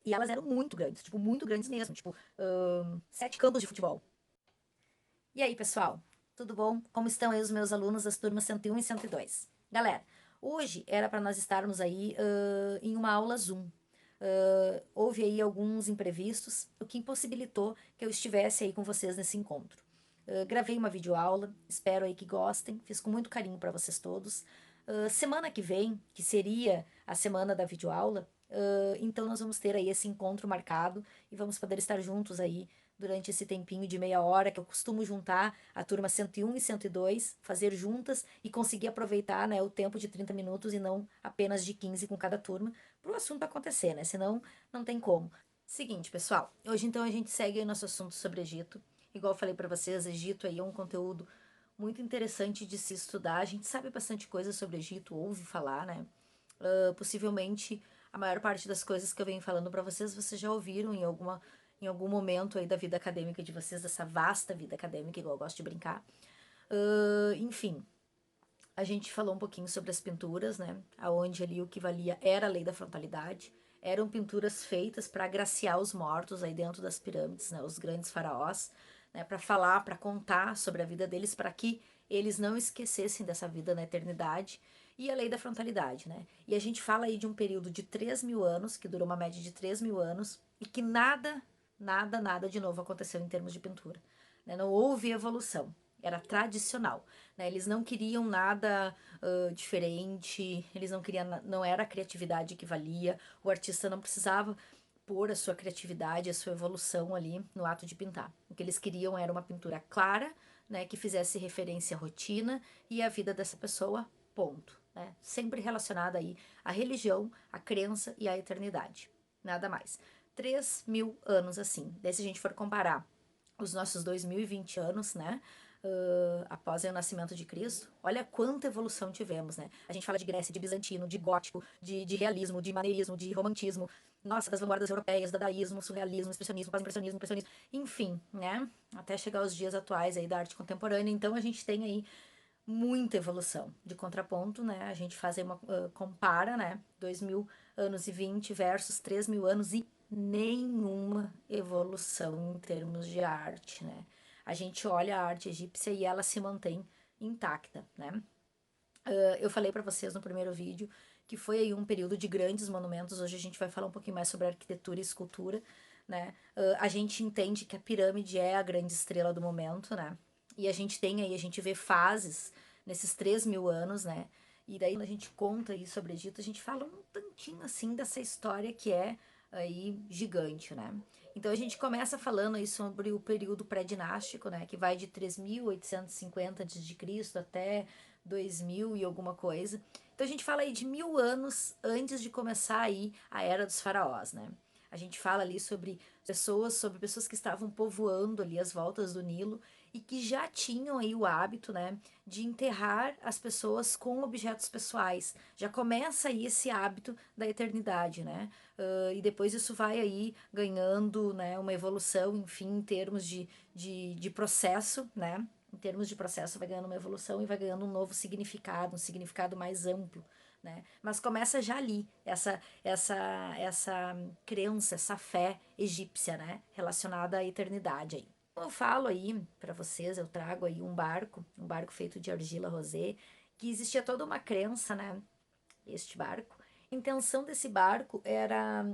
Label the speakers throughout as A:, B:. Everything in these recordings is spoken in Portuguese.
A: E elas eram muito grandes, tipo, muito grandes mesmo, tipo, 7 campos de futebol. E aí, pessoal, tudo bom? Como estão aí os meus alunos das turmas 101 e 102? Galera, hoje era para nós estarmos aí em uma aula Zoom. Houve aí alguns imprevistos, o que impossibilitou que eu estivesse aí com vocês nesse encontro. Gravei uma videoaula, espero aí que gostem, fiz com muito carinho para vocês todos. Semana que vem, que seria a semana da videoaula, então nós vamos ter aí esse encontro marcado e vamos poder estar juntos aí durante esse tempinho de meia hora que eu costumo juntar a turma 101 e 102, fazer juntas e conseguir aproveitar, né, o tempo de 30 minutos e não apenas de 15 com cada turma, para o assunto acontecer, né? Senão não tem como. Seguinte, pessoal, hoje então a gente segue o nosso assunto sobre Egito. Igual eu falei para vocês, Egito aí é um conteúdo muito interessante de se estudar. A gente sabe bastante coisa sobre Egito, ouve falar, né? Possivelmente a maior parte das coisas que eu venho falando para vocês já ouviram em algum momento aí da vida acadêmica de vocês, dessa vasta vida acadêmica, igual eu gosto de brincar. Enfim, a gente falou um pouquinho sobre as pinturas, né? Aonde ali o que valia era a lei da frontalidade. Eram pinturas feitas para agraciar os mortos aí dentro das pirâmides, né? Os grandes faraós, né? Para falar, para contar sobre a vida deles, para que eles não esquecessem dessa vida na eternidade. E a lei da frontalidade, né? E a gente fala aí de um período de 3.000 anos, que durou uma média de 3.000 anos, e que nada de novo aconteceu em termos de pintura, né? Não houve evolução, era tradicional, né? Eles não queriam nada diferente, eles não queriam, não era a criatividade que valia, o artista não precisava pôr a sua criatividade, a sua evolução ali no ato de pintar. O que eles queriam era uma pintura clara, né, que fizesse referência à rotina e à vida dessa pessoa, ponto, né? Sempre relacionada aí à religião, à crença e à eternidade, nada mais. 3.000 anos assim. Daí se a gente for comparar os nossos 2020 anos, né? Após o nascimento de Cristo, olha quanta evolução tivemos, né? A gente fala de Grécia, de bizantino, de gótico, de realismo, de maneirismo, de romantismo, nossa, das vanguardas europeias, dadaísmo, surrealismo, expressionismo, pós-impressionismo, impressionismo, enfim, né? Até chegar aos dias atuais aí da arte contemporânea. Então a gente tem aí muita evolução. De contraponto, né? A gente faz aí compara, né? 2.000 anos e 20 versus 3.000 anos e nenhuma evolução em termos de arte, né? A gente olha a arte egípcia e ela se mantém intacta, né? Eu falei para vocês no primeiro vídeo que foi aí um período de grandes monumentos. Hoje a gente vai falar um pouquinho mais sobre arquitetura e escultura, né? A gente entende que a pirâmide é a grande estrela do momento, né? E a gente tem aí, a gente vê fases nesses 3.000 anos, né? E daí, quando a gente conta aí sobre o Egito, a gente fala um tantinho assim dessa história que é aí gigante, né? Então a gente começa falando aí sobre o período pré-dinástico, né? Que vai de 3.850 a.C. até 2.000 e alguma coisa. Então a gente fala aí de 1.000 anos antes de começar aí a era dos faraós, né? A gente fala ali sobre pessoas que estavam povoando ali as voltas do Nilo e que já tinham aí o hábito, né, de enterrar as pessoas com objetos pessoais. Já começa aí esse hábito da eternidade, né? E depois isso vai aí ganhando, né, uma evolução, enfim, em termos de processo, né? Em termos de processo, vai ganhando uma evolução e vai ganhando um novo significado, um significado mais amplo, né? Mas começa já ali, essa crença, essa fé egípcia, né? Relacionada à eternidade aí. Eu falo aí para vocês, eu trago aí um barco feito de argila rosé, que existia toda uma crença, né? Este barco. A intenção desse barco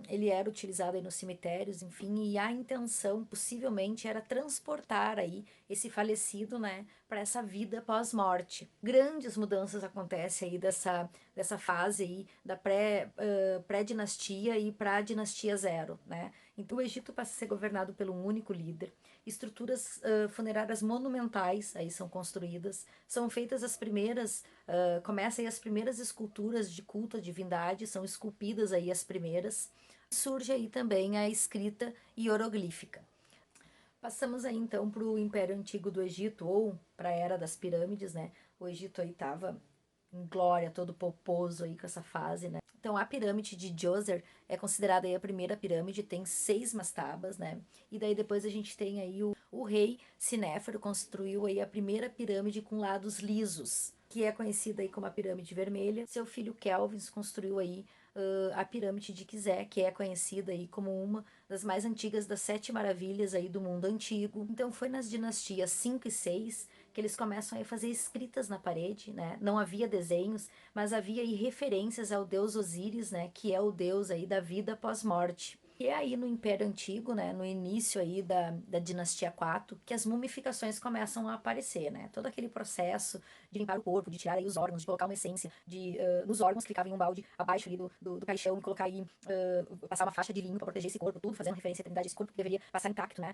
A: ele era utilizado aí nos cemitérios, enfim, e a intenção possivelmente era transportar aí esse falecido, né, para essa vida pós-morte. Grandes mudanças acontecem aí dessa fase aí da pré-dinastia e para a dinastia zero, né? Então o Egito passa a ser governado por um único líder. Estruturas funerárias monumentais aí são construídas, são feitas as primeiras, começam aí as primeiras esculturas de culto à divindade, são esculpidas aí as primeiras. Surge aí também a escrita hieroglífica. Passamos aí então para o Império Antigo do Egito, ou para a Era das Pirâmides, né? O Egito aí estava em glória, todo pomposo aí com essa fase, né? Então a pirâmide de Djoser é considerada aí a primeira pirâmide, tem 6 mastabas, né? E daí depois a gente tem aí o rei Sinéfero construiu aí a primeira pirâmide com lados lisos, que é conhecida aí como a pirâmide vermelha. Seu filho Kelvin construiu aí a pirâmide de Gizé, que é conhecida aí como uma das mais antigas das 7 maravilhas aí do mundo antigo. Então foi nas dinastias 5 e 6 que eles começam a fazer escritas na parede, né? Não havia desenhos, mas havia aí referências ao deus Osíris, né? Que é o deus aí da vida pós-morte. E é aí no Império Antigo, né, no início aí da dinastia 4, que as mumificações começam a aparecer, né? Todo aquele processo de limpar o corpo, de tirar aí os órgãos, de colocar uma essência nos órgãos que ficavam em um balde abaixo ali do caixão e colocar aí, passar uma faixa de linho para proteger esse corpo, tudo fazendo referência à eternidade desse corpo que deveria passar intacto, né?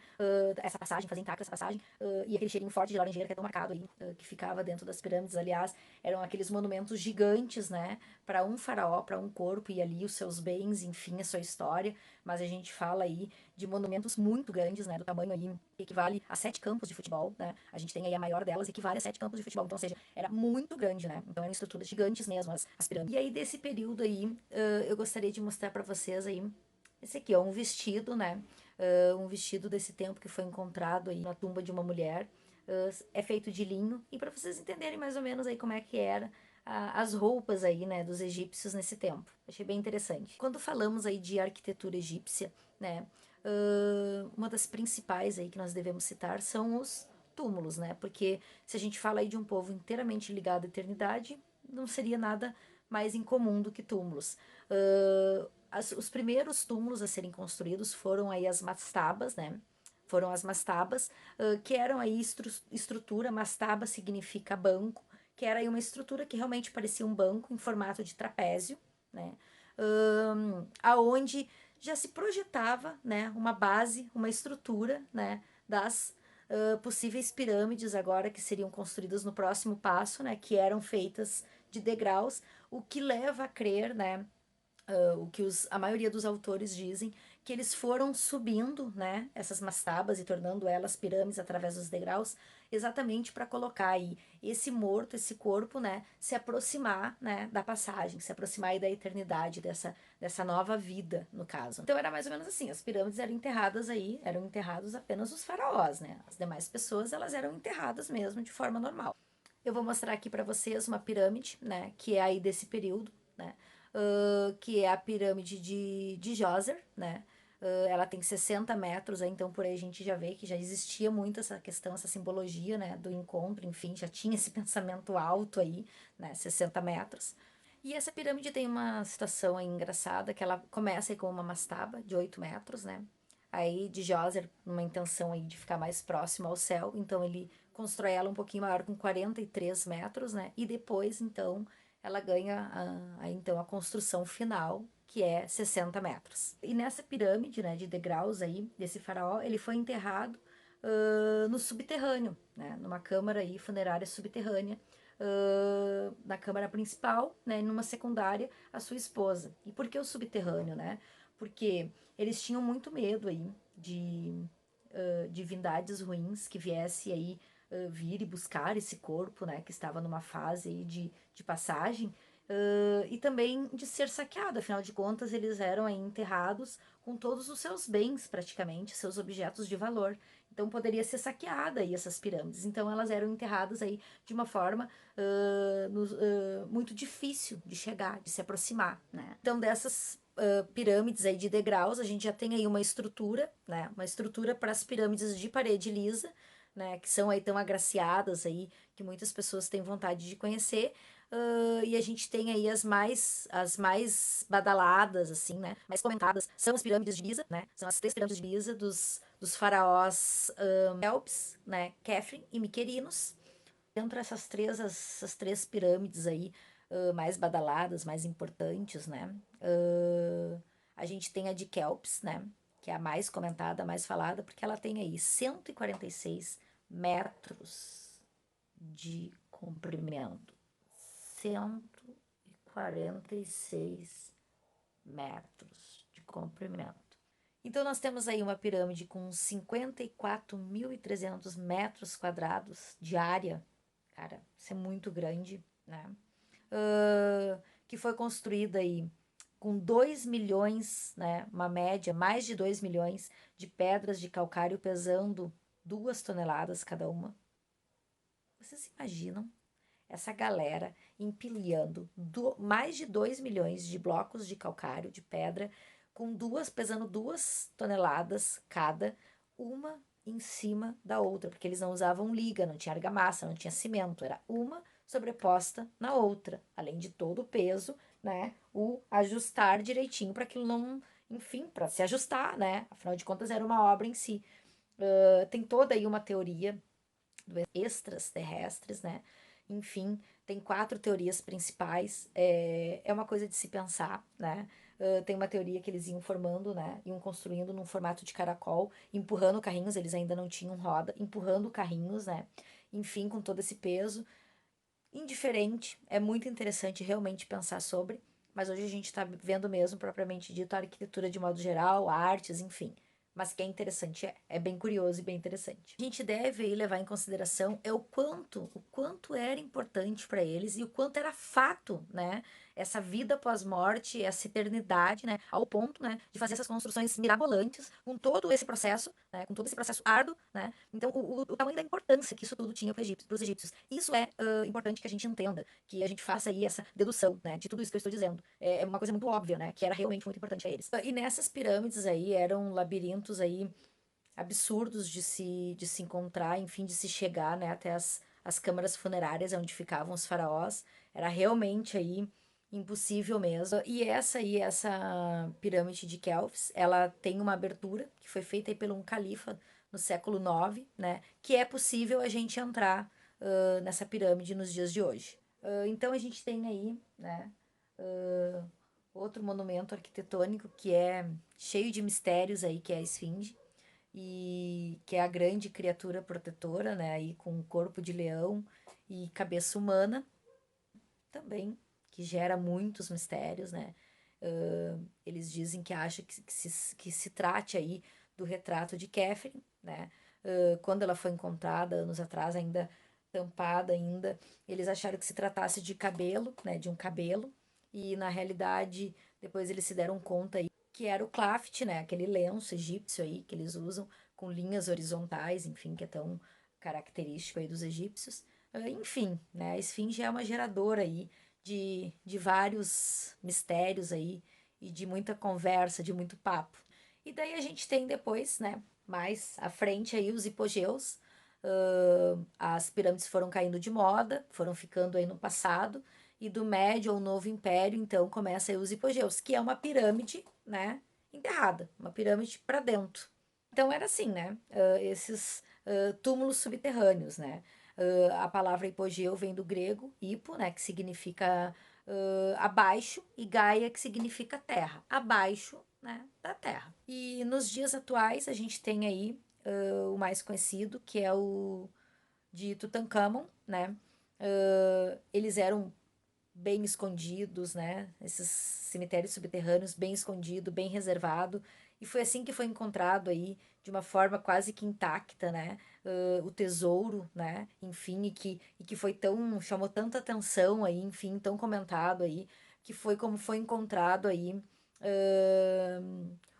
A: Essa passagem, fazer intacta essa passagem, e aquele cheirinho forte de laranjeira que é tão marcado aí, que ficava dentro das pirâmides, aliás, eram aqueles monumentos gigantes, né? Para um faraó, para um corpo e ali os seus bens, enfim, a sua história, mas a gente fala aí de monumentos muito grandes, né, do tamanho aí que equivale a 7 campos de futebol, né? A gente tem aí a maior delas, equivale a 7 campos de futebol. Então, ou seja, era muito grande, né? Então, eram estruturas gigantes mesmo, as pirâmides. E aí, desse período aí, eu gostaria de mostrar para vocês aí, esse aqui é um vestido, né? Um vestido desse tempo que foi encontrado aí na tumba de uma mulher. É feito de linho. E para vocês entenderem mais ou menos aí como é que era as roupas aí, né, dos egípcios nesse tempo. Achei bem interessante. Quando falamos aí de arquitetura egípcia, né, uma das principais aí que nós devemos citar são os túmulos, né, porque se a gente fala aí de um povo inteiramente ligado à eternidade, não seria nada mais incomum do que túmulos. Os primeiros túmulos a serem construídos foram aí as mastabas, né, foram as mastabas, que eram aí estrutura, mastaba significa banco, que era aí uma estrutura que realmente parecia um banco em formato de trapézio, né? Aonde já se projetava, né, uma base, uma estrutura, né, das possíveis pirâmides agora que seriam construídas no próximo passo, né, que eram feitas de degraus, o que leva a crer, né, o que a maioria dos autores dizem, que eles foram subindo, né, essas mastabas e tornando elas pirâmides através dos degraus, exatamente para colocar aí esse morto, esse corpo, né, se aproximar, né, da passagem, se aproximar aí da eternidade, dessa nova vida, no caso. Então era mais ou menos assim, as pirâmides eram enterradas aí, eram enterrados apenas os faraós, né, as demais pessoas, elas eram enterradas mesmo de forma normal. Eu vou mostrar aqui para vocês uma pirâmide, né, que é aí desse período, né, que é a pirâmide de Djoser, né? Ela tem 60 metros, então por aí a gente já vê que já existia muito essa questão, essa simbologia, né, do encontro, enfim, já tinha esse pensamento alto aí, né, 60 metros. E essa pirâmide tem uma situação aí engraçada, que ela começa aí com uma mastaba de 8 metros, né? Aí de Djoser, numa intenção aí de ficar mais próximo ao céu, então ele constrói ela um pouquinho maior com 43 metros, né? E depois, então, ela ganha então a construção final, que é 60 metros. E nessa pirâmide, né, de degraus aí, desse faraó, ele foi enterrado no subterrâneo, né, numa câmara aí funerária subterrânea, na câmara principal, né, e numa secundária, a sua esposa. E por que o subterrâneo, né? Porque eles tinham muito medo aí de divindades ruins que viesse aí vir e buscar esse corpo, né, que estava numa fase aí de passagem, e também de ser saqueado, afinal de contas eles eram aí enterrados com todos os seus bens praticamente, seus objetos de valor. Então poderia ser saqueada aí essas pirâmides. Então elas eram enterradas aí de uma forma muito difícil de chegar, de se aproximar, né? Então dessas pirâmides aí de degraus, a gente já tem aí uma estrutura, né? Uma estrutura para as pirâmides de parede lisa, né? Que são aí tão agraciadas aí, que muitas pessoas têm vontade de conhecer. E a gente tem aí as mais badaladas, assim, né? Mais comentadas, são as pirâmides de Giza, né? São as 3 pirâmides de Giza dos faraós Kelps, né? Khafre e Miquerinos. Entre essas três pirâmides aí, mais badaladas, mais importantes, né? A gente tem a de Kelps, né? Que é a mais comentada, a mais falada, porque ela tem aí 146 metros de comprimento. 146 metros de comprimento. Então, nós temos aí uma pirâmide com 54.300 metros quadrados de área. Cara, isso é muito grande, né? Que foi construída aí com 2 milhões, né? Uma média, mais de 2 milhões de pedras de calcário pesando 2 toneladas cada uma. Vocês imaginam? essa galera empilhando mais de 2 milhões de blocos de calcário, de pedra, com duas, pesando 2 toneladas cada, uma em cima da outra, porque eles não usavam liga, não tinha argamassa, não tinha cimento, era uma sobreposta na outra, além de todo o peso, né? O ajustar direitinho para aquilo não, enfim, para se ajustar, né? Afinal de contas, era uma obra em si. Tem toda aí uma teoria extras terrestres, né? Enfim, tem 4 teorias principais. É uma coisa de se pensar, né? Tem uma teoria que eles iam formando, né? Iam construindo num formato de caracol, empurrando carrinhos, eles ainda não tinham roda, empurrando carrinhos, né? Enfim, com todo esse peso. Indiferente, é muito interessante realmente pensar sobre, mas hoje a gente está vendo mesmo, propriamente dito, a arquitetura de modo geral, artes, enfim. Mas que é interessante, é bem curioso e bem interessante. A gente deve aí levar em consideração o quanto era importante para eles e o quanto era fato, né? Essa vida pós-morte, essa eternidade, né? Ao ponto, né, de fazer essas construções mirabolantes com todo esse processo, né? Com todo esse processo árduo, né? Então, o tamanho da importância que isso tudo tinha para os egípcios. Isso é importante que a gente entenda, que a gente faça aí essa dedução, né, de tudo isso que eu estou dizendo. É uma coisa muito óbvia, né, que era realmente muito importante a eles. E nessas pirâmides aí eram labirintos aí absurdos de se encontrar, enfim, de se chegar, né, até as câmaras funerárias onde ficavam os faraós. Era realmente aí impossível mesmo. E essa pirâmide de Kelps, ela tem uma abertura que foi feita aí por um califa no século IX, né, que é possível a gente entrar nessa pirâmide nos dias de hoje. Então a gente tem aí, né, outro monumento arquitetônico que é cheio de mistérios aí, que é a Esfinge, e que é a grande criatura protetora, né, aí com corpo de leão e cabeça humana, também, que gera muitos mistérios, né. Eles dizem que acham que se trate aí do retrato de Catherine, né. Quando ela foi encontrada anos atrás, ainda tampada ainda, eles acharam que se tratasse de cabelo, né, de um cabelo, e na realidade depois eles se deram conta aí que era o claft, né, aquele lenço egípcio aí que eles usam com linhas horizontais, enfim, que é tão característico aí dos egípcios. Enfim, né, a esfinge é uma geradora aí de vários mistérios aí e de muita conversa, de muito papo. E daí a gente tem depois, né, mais à frente aí os hipogeus. As pirâmides foram caindo de moda, foram ficando aí no passado, e do Médio ao Novo Império, então, começa aí os hipogeus, que é uma pirâmide, né, enterrada, uma pirâmide para dentro. Então era assim, né, esses túmulos subterrâneos, né. A palavra hipogeu vem do grego hipo, né, que significa abaixo, e Gaia, que significa terra, abaixo, né, da terra. E nos dias atuais a gente tem aí o mais conhecido, que é o de Tutankhamon, né? Eles eram bem escondidos, né? Esses cemitérios subterrâneos bem escondido, bem reservado. E foi assim que foi encontrado aí, de uma forma quase que intacta, né? O tesouro, né? Enfim, e que foi tão, chamou tanta atenção aí, enfim, tão comentado aí, que foi como foi encontrado aí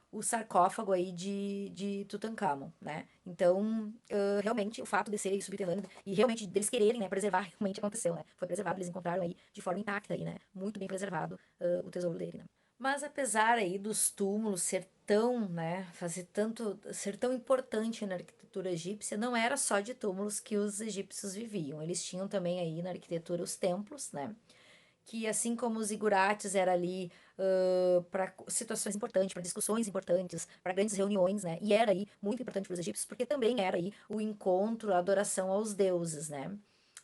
A: o sarcófago aí de Tutankhamon, né? Então, realmente, o fato de ser subterrâneo e realmente deles quererem, né, preservar, realmente aconteceu, né? Foi preservado, eles encontraram aí de forma intacta aí, né? Muito bem preservado o tesouro dele, né? Mas apesar aí dos túmulos ser tão, né, ser tão importante na arquitetura egípcia, não era só de túmulos que os egípcios viviam. Eles tinham também aí na arquitetura os templos, né? Que assim como os zigurates era ali para situações importantes, para discussões importantes, para grandes reuniões, né? E era aí muito importante para os egípcios, porque também era aí o encontro, a adoração aos deuses, né?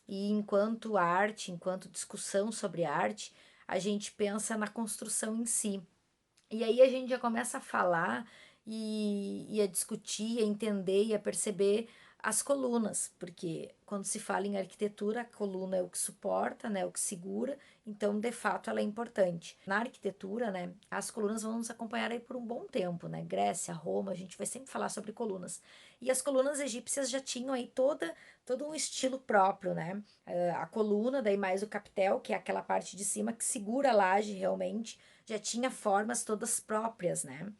A: E enquanto arte, enquanto discussão sobre arte, a gente pensa na construção em si. E aí a gente já começa a falar e a discutir, a entender e a perceber as colunas, porque quando se fala em arquitetura, a coluna é o que suporta, né, o que segura, então de fato ela é importante. Na arquitetura, né, as colunas vão nos acompanhar aí por um bom tempo, né, Grécia, Roma, a gente vai sempre falar sobre colunas. E as colunas egípcias já tinham aí todo um estilo próprio, né, a coluna, daí mais o capitel, que é aquela parte de cima que segura a laje realmente, já tinha formas todas próprias, né?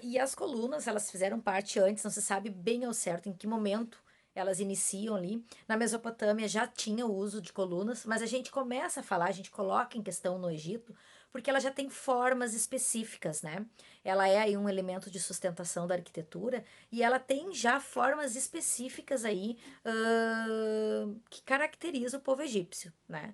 A: E as colunas, elas fizeram parte antes, não se sabe bem ao certo em que momento elas iniciam ali. Na Mesopotâmia já tinha o uso de colunas, mas a gente começa a falar, a gente coloca em questão no Egito, porque ela já tem formas específicas, né? Ela é aí um elemento de sustentação da arquitetura e ela tem já formas específicas aí que caracterizam o povo egípcio, né?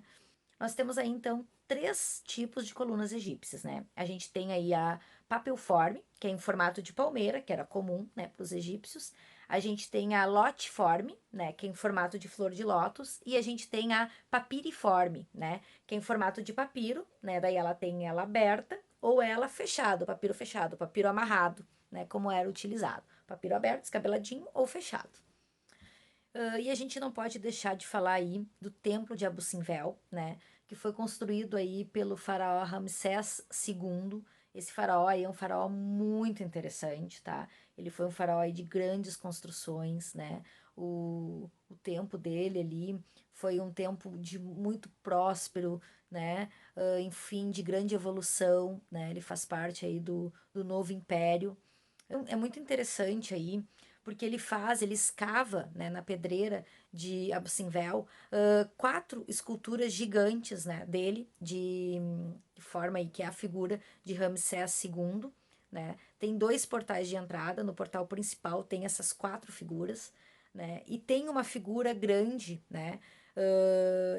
A: Nós temos aí, então, três tipos de colunas egípcias, né? A gente tem aí a papilforme, que é em formato de palmeira, que era comum, né, para os egípcios. A gente tem a lotiforme, né, que é em formato de flor de lótus. E a gente tem a papiriforme, né, que é em formato de papiro, né? Daí ela tem ela aberta ou ela fechada, o papiro amarrado, né, como era utilizado. Papiro aberto, descabeladinho ou fechado. E a gente não pode deixar de falar aí do Templo de Abu Simbel, né? Que foi construído aí pelo faraó Ramsés II. Esse faraó aí é um faraó muito interessante, tá? Ele foi um faraó aí de grandes construções, né? O tempo dele ali foi um tempo de muito próspero, né? Enfim, de grande evolução, né? Ele faz parte aí do novo império. É muito interessante aí, porque ele escava, né, na pedreira de Abu Simbel, quatro esculturas gigantes, né, dele, de forma aí que é a figura de Ramsés II, né? Tem dois portais de entrada, no portal principal tem essas quatro figuras, né? E tem uma figura grande, né,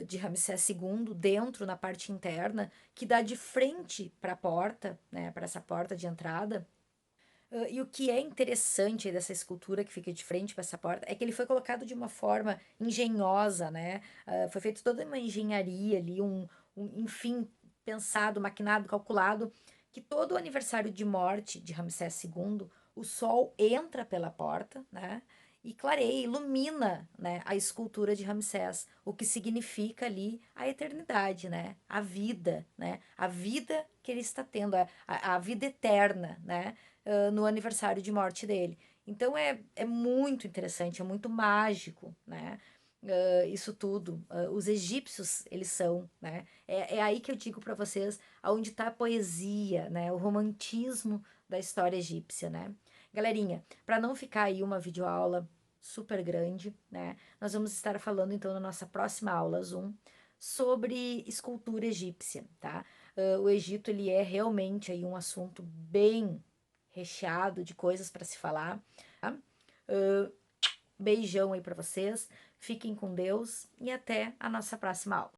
A: de Ramsés II dentro, na parte interna, que dá de frente para a porta, né, para essa porta de entrada. E o que é interessante dessa escultura que fica de frente para essa porta é que ele foi colocado de uma forma engenhosa, né? Foi feita toda uma engenharia ali, enfim, pensado, maquinado, calculado, que todo o aniversário de morte de Ramsés II, o sol entra pela porta, né? E clareia, ilumina, né, a escultura de Ramsés, o que significa ali a eternidade, né? A vida, né? A vida que ele está tendo, a vida eterna, né? No aniversário de morte dele. Então é muito interessante, é muito mágico, né? Isso tudo. Os egípcios, eles são, né? É aí que eu digo para vocês aonde está a poesia, né? O romantismo da história egípcia, né? Galerinha, para não ficar aí uma videoaula super grande, né? Nós vamos estar falando então na nossa próxima aula Zoom sobre escultura egípcia, tá? O Egito ele é realmente aí um assunto bem recheado de coisas para se falar. Tá? Uh, Beijão aí para vocês, fiquem com Deus e até a nossa próxima aula.